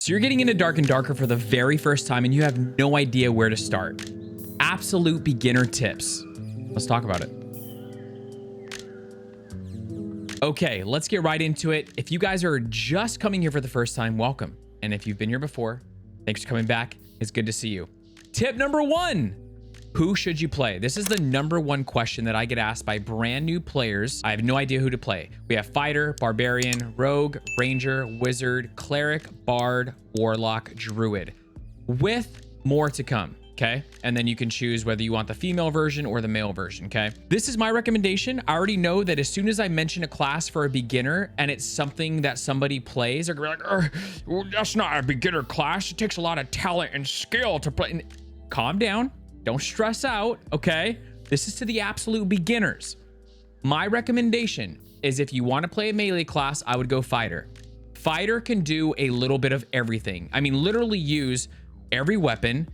So you're getting into Dark and Darker for the very first time and you have no idea where to start. Absolute beginner tips. Let's talk about it. Okay, let's get right into it. If you guys are just coming here for the first time, welcome. And if you've been here before, thanks for coming back. It's good to see you. Tip number 1. Who should you play? This is the number 1 question that I get asked by brand new players. I have no idea who to play. We have Fighter, Barbarian, Rogue, Ranger, Wizard, Cleric, Bard, Warlock, Druid, with more to come, okay? And then you can choose whether you want the female version or the male version, okay? This is my recommendation. I already know that as soon as I mention a class for a beginner and it's something that somebody plays, they're gonna be like, well, that's not a beginner class. It takes a lot of talent and skill to play. And calm down. Don't stress out, okay? This is to the absolute beginners. My recommendation is if you want to play a melee class, I would go Fighter. Fighter can do a little bit of everything. I mean, literally use every weapon.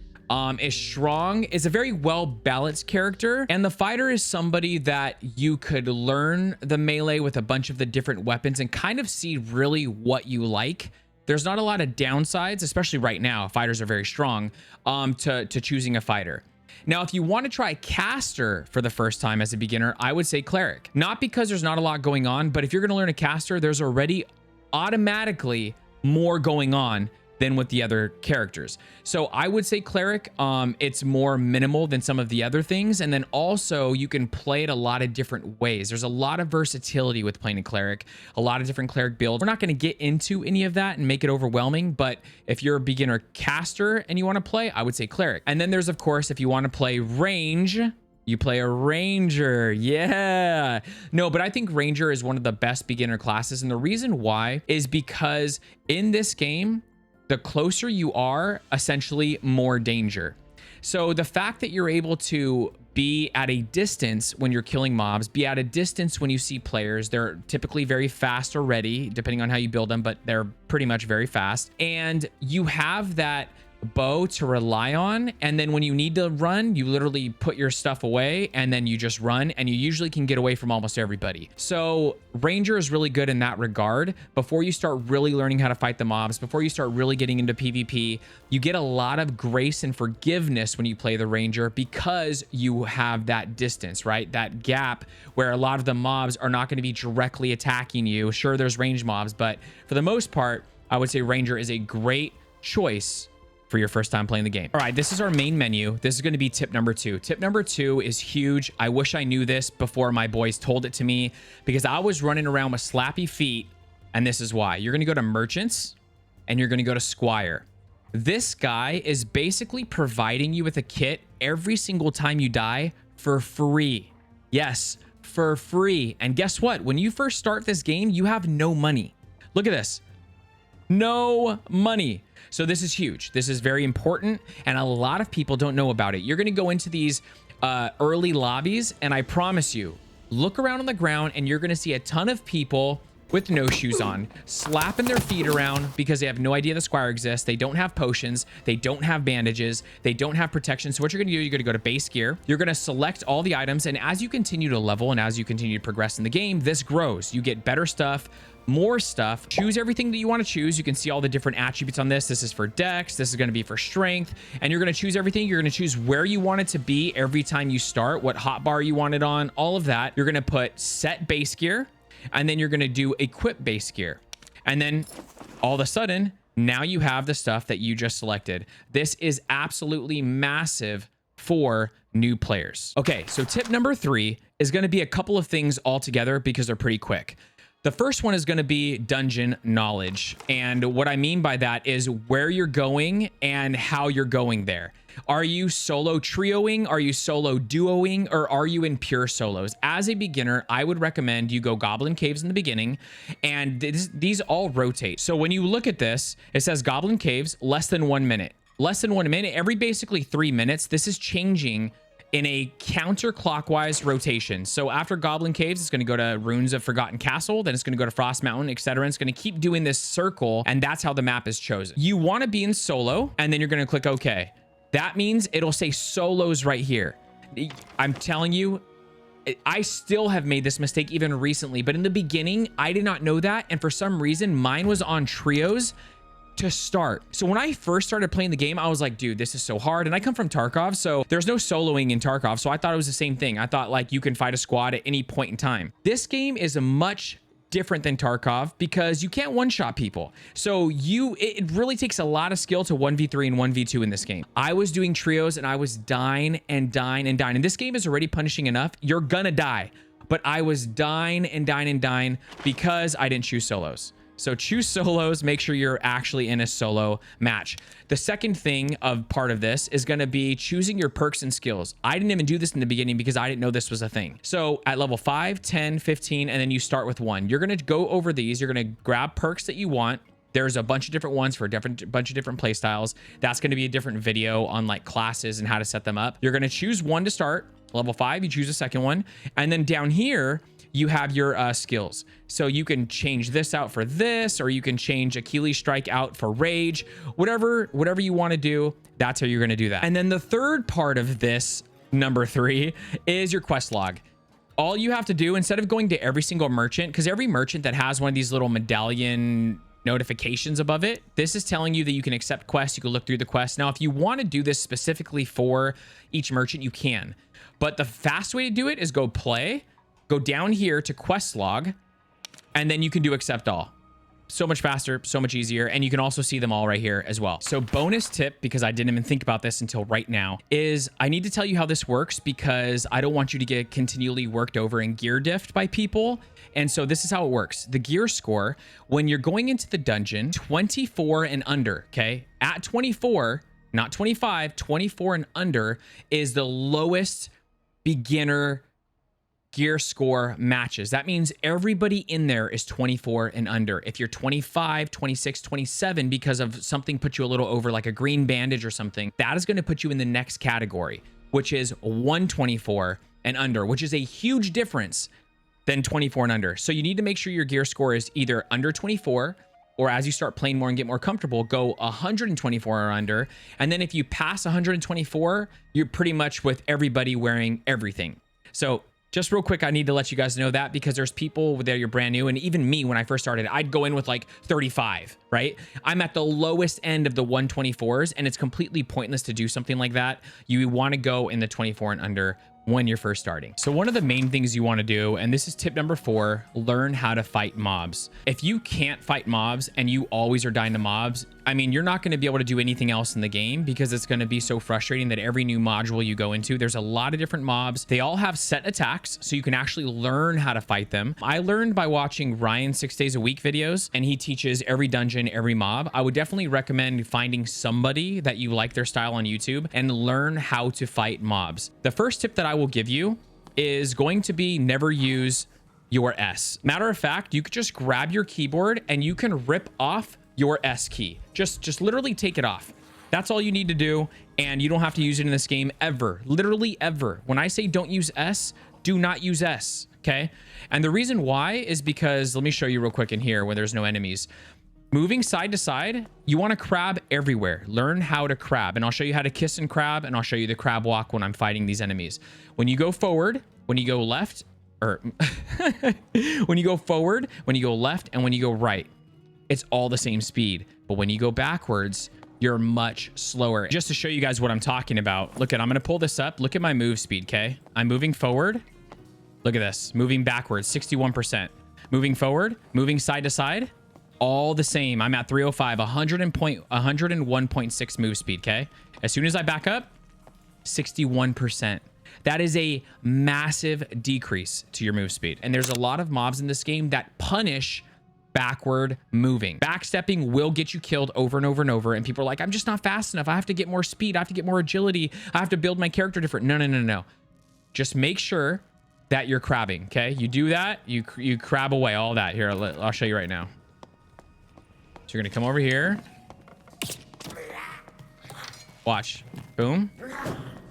Is strong, is a very well-balanced character. And the Fighter is somebody that you could learn the melee with a bunch of the different weapons and kind of see really what you like. There's not a lot of downsides, especially right now. Fighters are very strong to choosing a Fighter. Now, if you want to try caster for the first time as a beginner, I would say Cleric. Not because there's not a lot going on, but if you're going to learn a caster, there's already automatically more going on than with the other characters. So I would say Cleric. It's more minimal than some of the other things. And then also you can play it a lot of different ways. There's a lot of versatility with playing a Cleric, a lot of different Cleric builds. We're not going to get into any of that and make it overwhelming, but if you're a beginner caster and you want to play, I would say Cleric. And then there's, of course, if you want to play range, you play a Ranger. Yeah. No, but I think Ranger is one of the best beginner classes. And the reason why is because in this game, the closer you are, essentially more danger. So the fact that you're able to be at a distance when you're killing mobs, be at a distance when you see players, they're typically very fast already, depending on how you build them, but they're pretty much very fast. And you have that bow to rely on, and then when you need to run, you literally put your stuff away and then you just run, and you usually can get away from almost everybody. So Ranger is really good in that regard. Before you start really learning how to fight the mobs, before you start really getting into PvP, you get a lot of grace and forgiveness when you play the Ranger because you have that distance, right? That gap where a lot of the mobs are not going to be directly attacking you. Sure, there's range mobs, but for the most part, I would say Ranger is a great choice for your first time playing the game. All right, this is our main menu. This is going to be tip number 2. Tip number 2 is huge. I wish I knew this before my boys told it to me because I was running around with slappy feet, and this is why. You're going to go to Merchants and you're going to go to Squire. This guy is basically providing you with a kit every single time you die for free. Yes, for free. And guess what? When you first start this game, you have no money. Look at this. No money. So this is huge. This is very important, and a lot of people don't know about it. You're going to go into these early lobbies, and I promise you, look around on the ground, and you're going to see a ton of people with no shoes on, slapping their feet around because they have no idea the Squire exists. They don't have potions. They don't have bandages. They don't have protection. So what you're going to do, you're going to go to base gear. You're going to select all the items, and as you continue to level and as you continue to progress in the game, this grows. You get better stuff, more stuff. Choose everything that you want to choose. You can see all the different attributes on this. This is for dex. This is going to be for strength. And you're going to choose everything. You're going to choose where you want it to be every time you start, what hotbar you want it on, all of that. You're going to put set base gear, and then you're going to do equip base gear. And then all of a sudden, now you have the stuff that you just selected. This is absolutely massive for new players. Okay, so tip number 3 is going to be a couple of things all together because they're pretty quick. The first one is going to be dungeon knowledge. And what I mean by that is where you're going and how you're going there. Are you solo trioing? Are you solo duoing? Or are you in pure solos? As a beginner, I would recommend you go Goblin Caves in the beginning, and these all rotate. So when you look at this, it says Goblin Caves, less than 1 minute. Less than 1 minute, every basically 3 minutes. This is changing in a counterclockwise rotation. So after Goblin Caves, it's going to go to Ruins of Forgotten Castle, then it's going to go to Frost Mountain, etc. It's going to keep doing this circle, and that's how the map is chosen. You want to be in solo, and then you're going to click OK. That means it'll say solos right here. I'm telling you, I still have made this mistake even recently, but in the beginning, I did not know that, and for some reason, mine was on trios. to start. So when I first started playing the game, I was like, dude, this is so hard. And I come from Tarkov, so there's no soloing in Tarkov. So I thought it was the same thing. I thought like you can fight a squad at any point in time. This game is a much different than Tarkov because you can't one-shot people. So it really takes a lot of skill to 1v3 and 1v2 in this game. I was doing trios and I was dying and dying and dying. And this game is already punishing enough. You're gonna die. But I was dying and dying and dying because I didn't choose solos. So choose solos, make sure you're actually in a solo match. The second thing of part of this is going to be choosing your perks and skills. I didn't even do this in the beginning because I didn't know this was a thing. So at level 5, 10, 15, and then you start with 1. You're going to go over these. You're going to grab perks that you want. There's a bunch of different ones for a bunch of different play styles. That's going to be a different video on like classes and how to set them up. You're going to choose one to start. Level 5, you choose a second one. And then down here, you have your skills. So you can change this out for this, or you can change Achilles strike out for rage, whatever you want to do. That's how you're going to do that. And then the third part of this, number 3, is your quest log. All you have to do, instead of going to every single merchant, because every merchant that has one of these little medallion notifications above it, this is telling you that you can accept quests. You can look through the quests. Now, if you want to do this specifically for each merchant, you can. But the fast way to do it is go down here to quest log, and then you can do accept all. So much faster, so much easier. And you can also see them all right here as well. So bonus tip, because I didn't even think about this until right now, is I need to tell you how this works because I don't want you to get continually worked over and gear diffed by people. And so this is how it works. The gear score, when you're going into the dungeon, 24 and under, okay? At 24, not 25, 24 and under is the lowest beginner gear score matches. That means everybody in there is 24 and under. If you're 25, 26, 27, because of something put you a little over, like a green bandage or something, that is going to put you in the next category, which is 124 and under, which is a huge difference than 24 and under. So you need to make sure your gear score is either under 24, or as you start playing more and get more comfortable, go 124 or under. And then if you pass 124, you're pretty much with everybody wearing everything. So just real quick, I need to let you guys know that because there's people that you're brand new. And even me, when I first started, I'd go in with like 35, right? I'm at the lowest end of the 124s, and it's completely pointless to do something like that. You want to go in the 24 and under when you're first starting. So one of the main things you want to do, and this is tip number 4, learn how to fight mobs. If you can't fight mobs and you always are dying to mobs, I mean, you're not going to be able to do anything else in the game because it's going to be so frustrating that every new module you go into, there's a lot of different mobs. They all have set attacks, so you can actually learn how to fight them. I learned by watching Ryan 6 days a week videos, and he teaches every dungeon, every mob. I would definitely recommend finding somebody that you like their style on YouTube and learn how to fight mobs. The first tip that I will give you is going to be never use your S. Matter of fact, you could just grab your keyboard and you can rip off your S key. Just literally take it off. That's all you need to do, and you don't have to use it in this game ever. Literally ever. When I say don't use S, do not use S, okay? And the reason why is because, let me show you real quick in here when there's no enemies. Moving side to side, you want to crab everywhere. Learn how to crab, and I'll show you how to kiss and crab, and I'll show you the crab walk when I'm fighting these enemies. When you go forward, when you go left, or when you go forward, when you go left, and when you go right, it's all the same speed. But when you go backwards, you're much slower. Just to show you guys what I'm talking about, look at, I'm going to pull this up. Look at my move speed, okay? I'm moving forward. Look at this. Moving backwards, 61%. Moving forward, moving side to side, all the same. I'm at 305, 101.6 move speed, okay? As soon as I back up, 61%. That is a massive decrease to your move speed. And there's a lot of mobs in this game that punish backward moving. Backstepping will get you killed over and over and over. And people are like, I'm just not fast enough. I have to get more speed. I have to get more agility. I have to build my character different. No. Just make sure that you're crabbing, okay? You do that, you crab away all that. Here, I'll show you right now. So you're gonna come over here. Watch. Boom.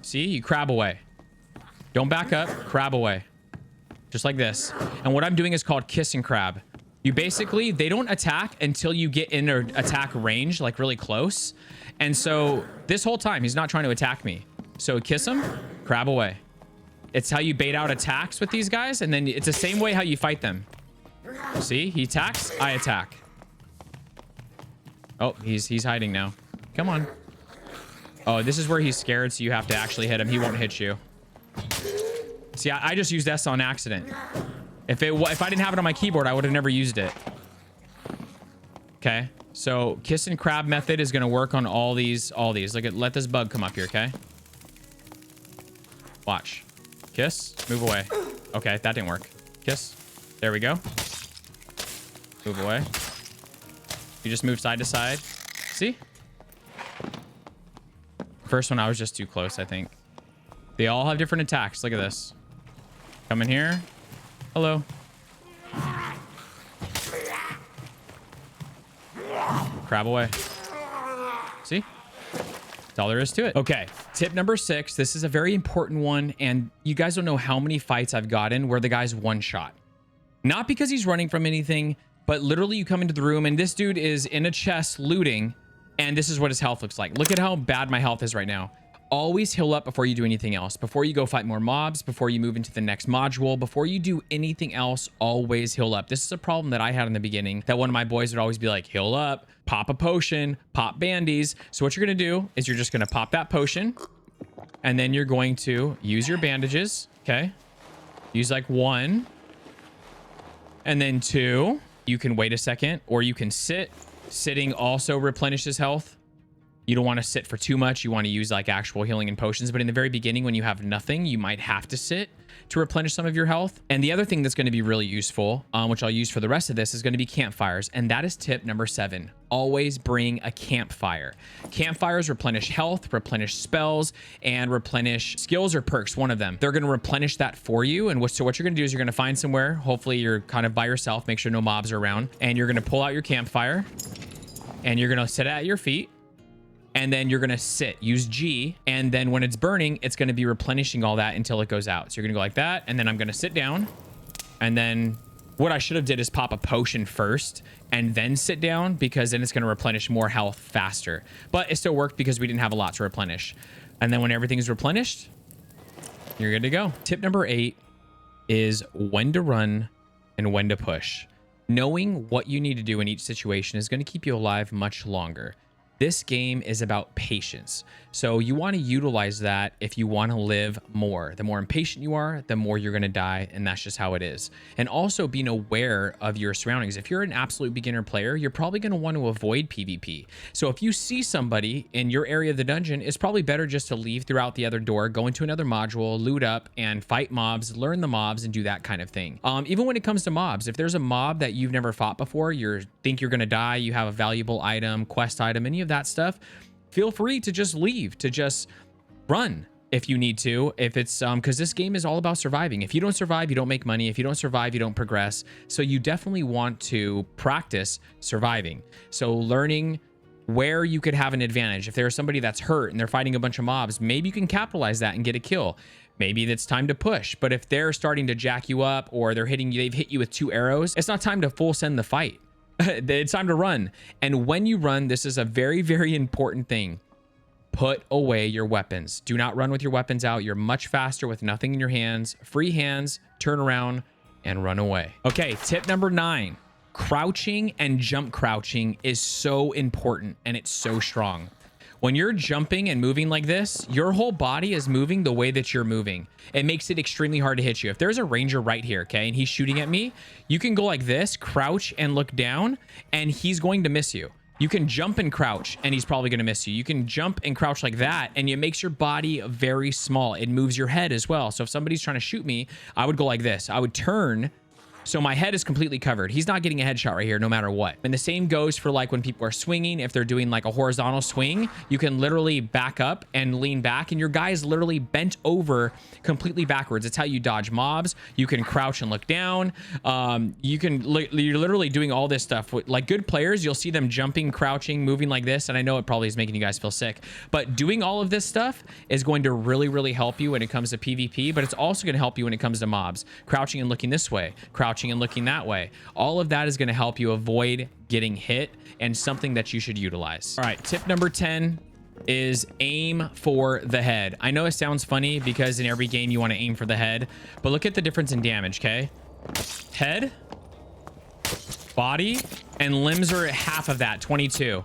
See, you crab away. Don't back up, crab away. Just like this. And what I'm doing is called kiss and crab. You basically, they don't attack until you get in their attack range, like really close. And so this whole time, he's not trying to attack me. So kiss him, crab away. It's how you bait out attacks with these guys. And then it's the same way how you fight them. See, he attacks, I attack. Oh, he's hiding now. Come on. Oh, this is where he's scared, so you have to actually hit him. He won't hit you. See, I just used S on accident. If I didn't have it on my keyboard, I would have never used it. Okay. So kiss and crab method is going to work on all these. Let this bug come up here. Okay. Watch. Kiss. Move away. Okay. That didn't work. Kiss. There we go. Move away. You just move side to side. See? First one, I was just too close, I think. They all have different attacks. Look at this. Come in here. Hello. Crab away. See? That's all there is to it. Okay. Tip number 6. This is a very important one. And you guys don't know how many fights I've gotten where the guy's one shot. Not because he's running from anything, but literally you come into the room and this dude is in a chest looting. And this is what his health looks like. Look at how bad my health is right now. Always heal up before you do anything else. Before you go fight more mobs, before you move into the next module, before you do anything else, always heal up. This is a problem that I had in the beginning, that one of my boys would always be like, heal up, pop a potion, pop bandies. So what you're going to do is you're just going to pop that potion and then you're going to use your bandages. Okay. Use like 1 and then 2. You can wait a second or you can sit. Sitting also replenishes health. You don't want to sit for too much. You want to use like actual healing and potions. But in the very beginning, when you have nothing, you might have to sit to replenish some of your health. And the other thing that's going to be really useful, which I'll use for the rest of this, is going to be campfires. And that is tip number 7. Always bring a campfire. Campfires replenish health, replenish spells, and replenish skills or perks, one of them. They're going to replenish that for you. And so what you're going to do is you're going to find somewhere, hopefully you're kind of by yourself, make sure no mobs are around, and you're going to pull out your campfire and you're going to set it at your feet. And then you're going to sit, use G. And then when it's burning, it's going to be replenishing all that until it goes out. So you're going to go like that. And then I'm going to sit down. And then what I should have did is pop a potion first and then sit down, because then it's going to replenish more health faster. But it still worked because we didn't have a lot to replenish. And then when everything's replenished, you're good to go. Tip number 8 is when to run and when to push. Knowing what you need to do in each situation is going to keep you alive much longer. This game is about patience. So you want to utilize that if you want to live more. The more impatient you are, the more you're going to die. And that's just how it is. And also being aware of your surroundings. If you're an absolute beginner player, you're probably going to want to avoid PvP. So if you see somebody in your area of the dungeon, it's probably better just to leave throughout the other door, go into another module, loot up and fight mobs, learn the mobs and do that kind of thing. Even when it comes to mobs, if there's a mob that you've never fought before, you think you're going to die, you have a valuable item, quest item, any of that stuff, feel free to just leave, to just run if you need to, if it's because this game is all about surviving. If you don't survive, you don't make money. If you don't survive, you don't progress. So you definitely want to practice surviving. So learning where you could have an advantage. If there's somebody that's hurt and they're fighting a bunch of mobs, maybe you can capitalize that and get a kill. Maybe it's time to push. But if they're starting to jack you up or they're hitting you, they've hit you with 2 arrows, it's not time to full send the fight. It's time to run. And when you run, this is a very, very important thing. Put away your weapons. Do not run with your weapons out. You're much faster with nothing in your hands. Free hands, turn around, and run away. Okay, tip number 9. Crouching and jump crouching is so important, and it's so strong. When you're jumping and moving like this, your whole body is moving the way that you're moving. It makes it extremely hard to hit you. If there's a ranger right here, okay, and he's shooting at me, you can go like this, crouch and look down, and he's going to miss you. You can jump and crouch, and he's probably going to miss you. You can jump and crouch like that, and it makes your body very small. It moves your head as well. So if somebody's trying to shoot me, I would go like this. I would turn, so my head is completely covered. He's not getting a headshot right here, no matter what. And the same goes for like when people are swinging. If they're doing like a horizontal swing, you can literally back up and lean back, and your guy is literally bent over completely backwards. It's how you dodge mobs. You can crouch and look down. You're literally doing all this stuff. Like good players, you'll see them jumping, crouching, moving like this. And I know it probably is making you guys feel sick, but doing all of this stuff is going to really, really help you when it comes to PvP, but it's also going to help you when it comes to mobs. Crouching and looking this way, crouching and looking that way. All of that is going to help you avoid getting hit, and something that you should utilize. All right, tip number 10 is aim for the head. I know it sounds funny because in every game you want to aim for the head, but look at the difference in damage, okay? Head, body, and limbs are at half of that, 22.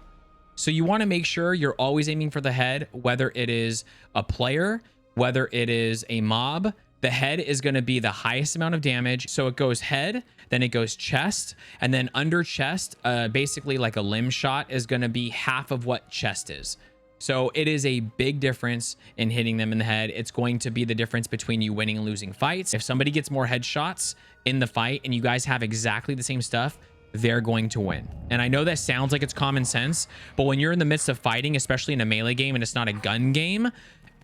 So you want to make sure you're always aiming for the head, whether it is a player, whether it is a mob. The head is going to be the highest amount of damage. So it goes head, then it goes chest, and then under chest, basically like a limb shot is going to be half of what chest is. So it is a big difference in hitting them in the head. It's going to be the difference between you winning and losing fights. If somebody gets more headshots in the fight and you guys have exactly the same stuff, they're going to win. And I know that sounds like it's common sense, but when you're in the midst of fighting, especially in a melee game and it's not a gun game,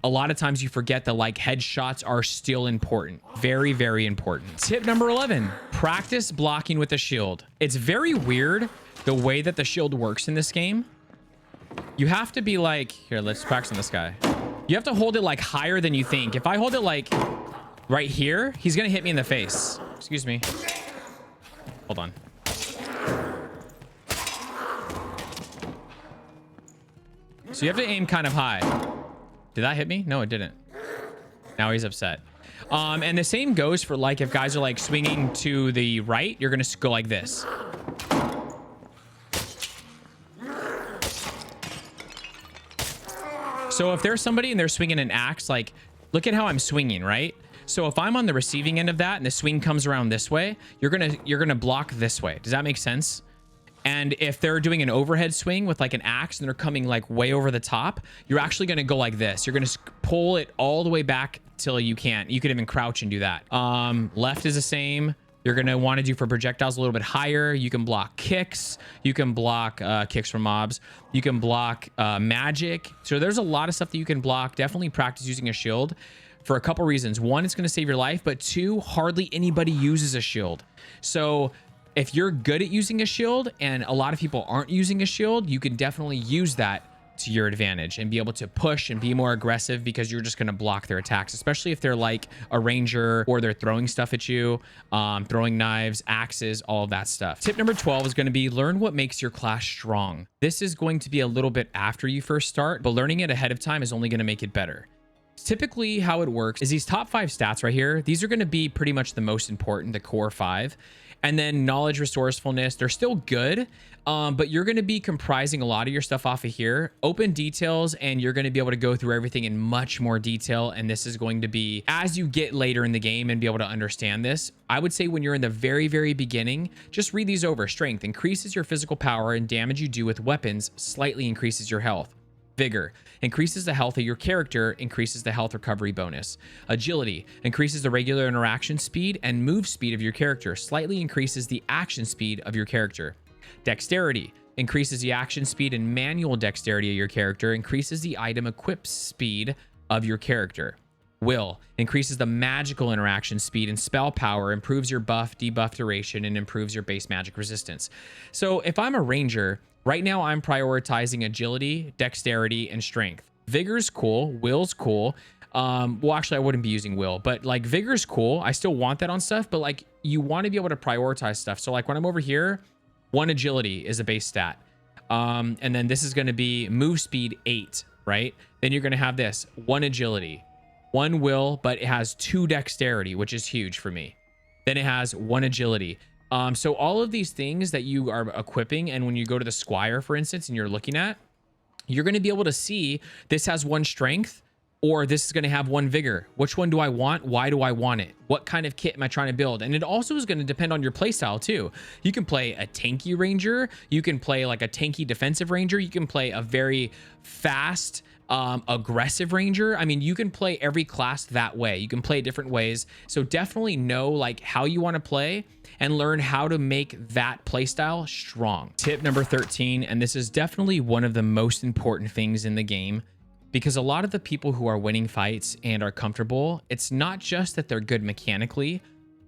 a lot of times you forget that like headshots are still important. Very, very important. Tip number 11, practice blocking with a shield. It's very weird the way that the shield works in this game. You have to be like, here, let's practice on this guy. You have to hold it like higher than you think. If I hold it like right here, he's gonna hit me in the face. Excuse me. Hold on. So you have to aim kind of high. Did that hit me? No, it didn't. Now he's upset. And the same goes for like if guys are like swinging to the right, you're gonna go like this. So if there's somebody and they're swinging an axe, like look at how I'm swinging, right? So if I'm on the receiving end of that and the swing comes around this way, you're gonna block this way. Does that make sense? And if they're doing an overhead swing with like an axe and they're coming like way over the top, you're actually going to go like this. You're going to pull it all the way back till you can't. You could even crouch and do that. Left is the same. You're going to want to do for projectiles a little bit higher. You can block kicks. You can block kicks from mobs. You can block magic. So there's a lot of stuff that you can block. Definitely practice using a shield for a couple reasons. One, it's going to save your life, but two, hardly anybody uses a shield. So if you're good at using a shield and a lot of people aren't using a shield, you can definitely use that to your advantage and be able to push and be more aggressive because you're just going to block their attacks, especially if they're like a ranger or they're throwing stuff at you, throwing knives, axes, all of that stuff. Tip number 12 is going to be learn what makes your class strong. This is going to be a little bit after you first start, but learning it ahead of time is only going to make it better. Typically how it works is these top 5 stats right here. These are going to be pretty much the most important, the core 5. And then knowledge, resourcefulness, they're still good, but you're going to be comprising a lot of your stuff off of here. Open details, and you're going to be able to go through everything in much more detail. And this is going to be, as you get later in the game and be able to understand this, I would say when you're in the very, very beginning, just read these over. Strength increases your physical power and damage you do with weapons slightly increases your health. Vigor increases the health of your character, increases the health recovery bonus. Agility increases the regular interaction speed and move speed of your character, slightly increases the action speed of your character. Dexterity increases the action speed and manual dexterity of your character, increases the item equip speed of your character. Will increases the magical interaction speed and spell power, improves your buff, debuff duration, and improves your base magic resistance. So if I'm a ranger, right now I'm prioritizing agility, dexterity, and strength. Vigor's cool, will's cool. Well, actually I wouldn't be using will, but like vigor's cool. I still want that on stuff, but like you want to be able to prioritize stuff. So like when I'm over here, 1 agility is a base stat. And then this is going to be move speed 8, right? Then you're going to have this 1 agility, 1 will, but it has 2 dexterity, which is huge for me. Then it has 1 agility. So all of these things that you are equipping, and when you go to the Squire, for instance, and you're looking at, you're going to be able to see this has 1 strength, or this is going to have 1 vigor. Which one do I want? Why do I want it? What kind of kit am I trying to build? And it also is going to depend on your playstyle too. You can play a tanky ranger. You can play like a tanky defensive ranger. You can play a very fast, aggressive ranger. I mean, you can play every class that way. You can play different ways. So definitely know like how you want to play and learn how to make that playstyle strong. Tip number 13, and this is definitely one of the most important things in the game, because a lot of the people who are winning fights and are comfortable, it's not just that they're good mechanically,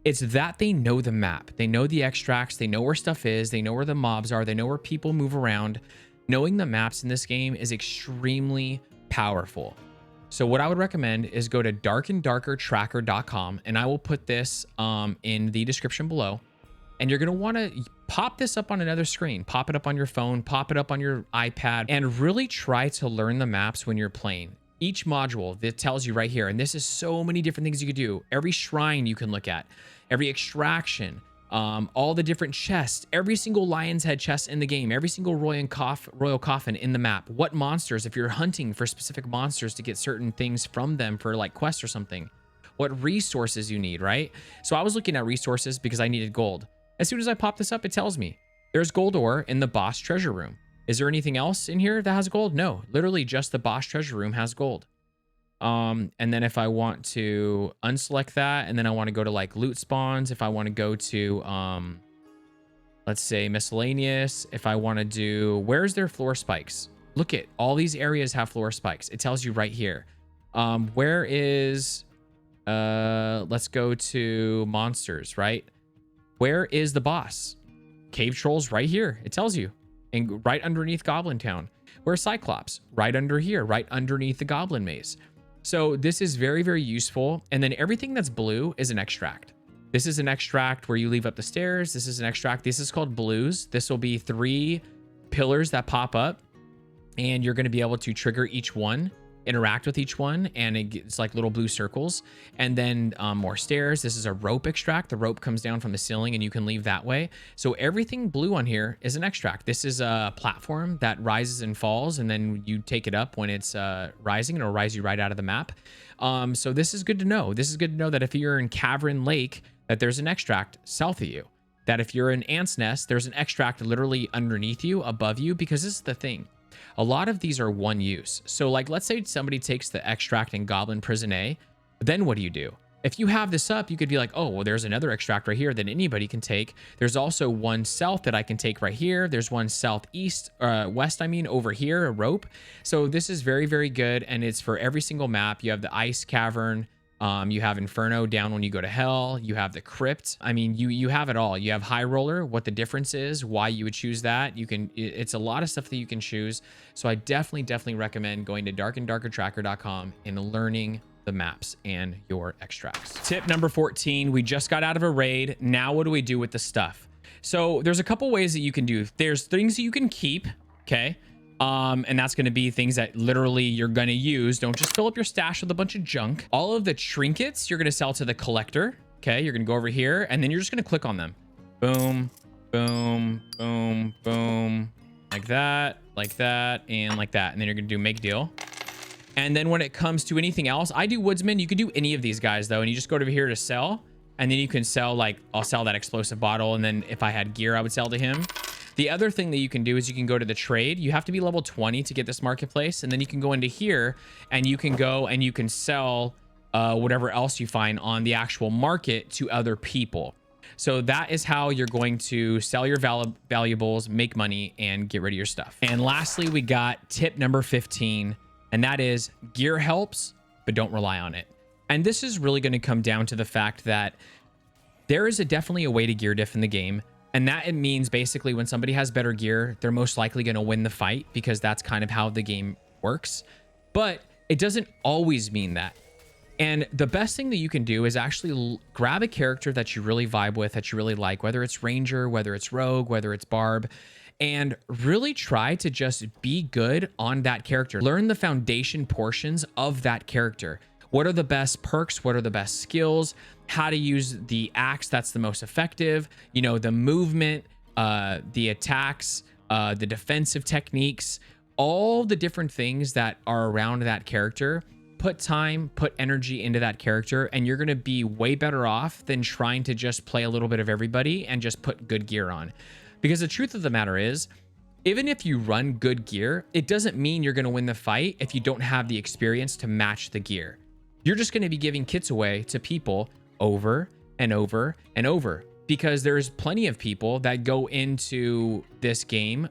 it's that they know the map. They know the extracts, they know where stuff is, they know where the mobs are, they know where people move around. Knowing the maps in this game is extremely powerful. So what I would recommend is go to darkanddarkertracker.com, and I will put this in the description below. And you're going to want to pop this up on another screen, pop it up on your phone, pop it up on your iPad, and really try to learn the maps when you're playing. Each module that tells you right here, and this is so many different things you could do. Every shrine you can look at, every extraction, all the different chests, every single lion's head chest in the game, every single royal coffin in the map, what monsters, if you're hunting for specific monsters to get certain things from them for like quests or something, what resources you need, right? So I was looking at resources because I needed gold. As soon as I pop this up, it tells me there's gold ore in the boss treasure room. Is there anything else in here that has gold? No, literally just the boss treasure room has gold. And then if I want to unselect that, and then I want to go to like loot spawns, if I want to go to, let's say miscellaneous, if I want to do, where's their floor spikes? Look at all these areas have floor spikes. It tells you right here. Where is, let's go to monsters, right? Where is the boss? Cave trolls right here. It tells you, and right underneath Goblin Town. Where's Cyclops? Right under here, right underneath the Goblin Maze. So this is very, very useful. And then everything that's blue is an extract. This is an extract where you leave up the stairs. This is an extract. This is called blues. This will be 3 pillars that pop up, and you're going to be able to trigger each one, interact with each one, and it's like little blue circles. And then more stairs. This is a rope extract. The rope comes down from the ceiling and you can leave that way. So everything blue on here is an extract. This is a platform that rises and falls, and then you take it up when it's rising, and it'll rise you right out of the map. So this is good to know. This is good to know that if you're in Cavern Lake, that there's an extract south of you. That if you're in Ant's Nest, there's an extract literally underneath you, above you, because this is the thing. A lot of these are one use. So like, let's say somebody takes the extract in Goblin Prison A, then what do? If you have this up, you could be like, oh, well, there's another extract right here that anybody can take. There's also one south that I can take right here. There's one southeast, west, over here, a rope. So this is very, very good. And it's for every single map. You have the ice cavern. You have Inferno down when you go to hell. You have the crypt. I mean, you have it all. You have High Roller, what the difference is, why you would choose that. It's a lot of stuff that you can choose. So I definitely recommend going to darkanddarkertracker.com and learning the maps and your extracts. Tip number 14, we just got out of a raid. Now what do we do with the stuff? So there's a couple ways that you can do. There's things that you can keep, okay? And that's going to be things that literally you're going to use. Don't just fill up your stash with a bunch of junk. All of the trinkets you're going to sell to the collector. Okay, you're going to go over here, and then you're just going to click on them. Boom, boom, boom, boom. Like that, and like that. And then you're going to do make deal. And then when it comes to anything else, I do Woodsman. You could do any of these guys, though. And you just go over here to sell. And then you can sell, like, I'll sell that explosive bottle. And then if I had gear, I would sell to him. The other thing that you can do is you can go to the trade. You have to be level 20 to get this marketplace. And then you can go into here and you can go and you can sell whatever else you find on the actual market to other people. So that is how you're going to sell your valuables, make money, and get rid of your stuff. And lastly, we got tip number 15, and that is gear helps, but don't rely on it. And this is really going to come down to the fact that there is definitely a way to gear diff in the game. And that it means basically when somebody has better gear, they're most likely going to win the fight because that's kind of how the game works. But it doesn't always mean that. And the best thing that you can do is actually grab a character that you really vibe with, that you really like, whether it's Ranger, whether it's Rogue, whether it's Barb, and really try to just be good on that character. Learn the foundation portions of that character. What are the best perks? What are the best skills? How to use the axe that's the most effective, you know, the movement, the attacks, the defensive techniques, all the different things that are around that character. Put time, put energy into that character, and you're going to be way better off than trying to just play a little bit of everybody and just put good gear on. Because the truth of the matter is, even if you run good gear, it doesn't mean you're going to win the fight if you don't have the experience to match the gear. You're just going to be giving kits away to people over and over and over, because there's plenty of people that go into this game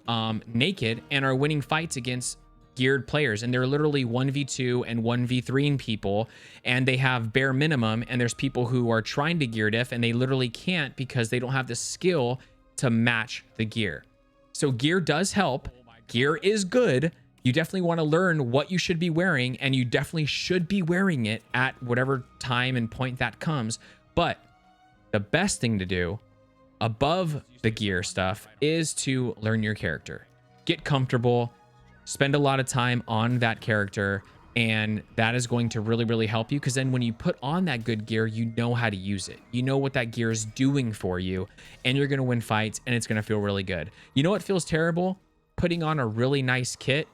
naked and are winning fights against geared players, and they're literally 1v2 and 1v3ing people, and they have bare minimum, and there's people who are trying to gear diff and they literally can't because they don't have the skill to match the gear. So gear does help. Gear is good. You definitely want to learn what you should be wearing, and you definitely should be wearing it at whatever time and point that comes. But the best thing to do above the gear stuff is to learn your character. Get comfortable, spend a lot of time on that character, And that is going to really, really help you, because then when you put on that good gear, you know how to use it. You know what that gear is doing for you, and you're going to win fights, and it's going to feel really good. You know what feels terrible? Putting on a really nice kit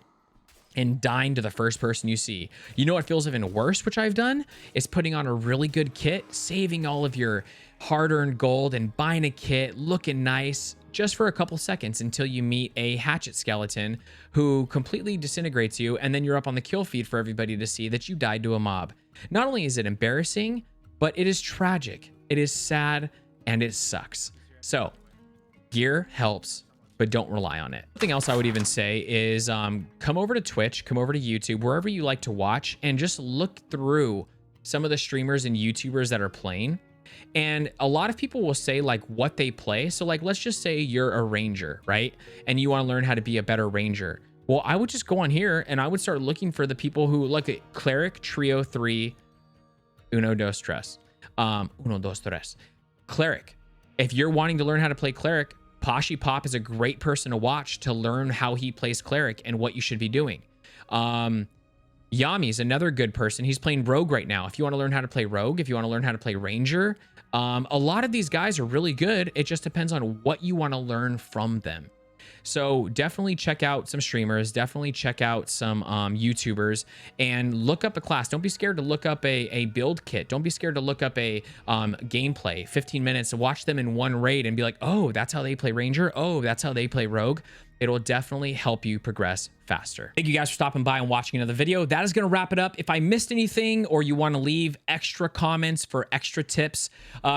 and dying to the first person you see. You know what feels even worse, which I've done, is putting on a really good kit, saving all of your hard-earned gold and buying a kit, looking nice, just for a couple seconds until you meet a hatchet skeleton who completely disintegrates you, and then you're up on the kill feed for everybody to see that you died to a mob. Not only is it embarrassing, but it is tragic. It is sad, and it sucks. So, gear helps, but don't rely on it. Something else I would even say is come over to Twitch, come over to YouTube, wherever you like to watch, and just look through some of the streamers and YouTubers that are playing. And a lot of people will say like what they play. So like, let's just say you're a ranger, right? And you want to learn how to be a better ranger. Well, I would just go on here and I would start looking for the people who like the cleric, trio 3, uno, dos, tres. Uno, dos, tres. Cleric. If you're wanting to learn how to play cleric, Pashi Pop is a great person to watch to learn how he plays cleric and what you should be doing. Yami is another good person. He's playing rogue right now. If you want to learn how to play rogue, if you want to learn how to play ranger, a lot of these guys are really good. It just depends on what you want to learn from them. So definitely check out some streamers, definitely check out some YouTubers, and look up a class. Don't be scared to look up a build kit. Don't be scared to look up a gameplay, 15 minutes, to watch them in one raid and be like, oh, that's how they play ranger. Oh, that's how they play rogue. It'll definitely help you progress faster. Thank you guys for stopping by and watching another video. That is going to wrap it up. If I missed anything, or you want to leave extra comments for extra tips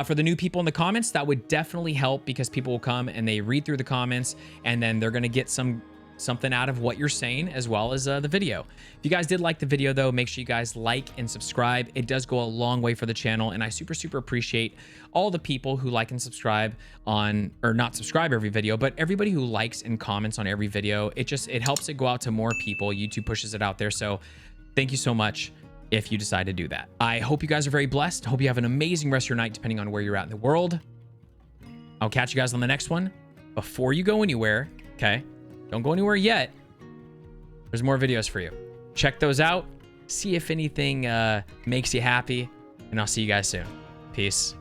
for the new people in the comments, that would definitely help, because people will come and they read through the comments, and then they're going to get something out of what you're saying, as well as the video. If you guys did like the video though, make sure you guys like and subscribe. It does go a long way for the channel, and I super appreciate all the people who like and subscribe on, or not subscribe every video, but everybody who likes and comments on every video. It helps it go out to more people. YouTube pushes it out there. So thank you so much if you decide to do that. I hope you guys are very blessed. Hope you have an amazing rest of your night, depending on where you're at in the world. I'll catch you guys on the next one. Before you go anywhere, okay? Don't go anywhere yet. There's more videos for you. Check those out. See if anything makes you happy. And I'll see you guys soon. Peace.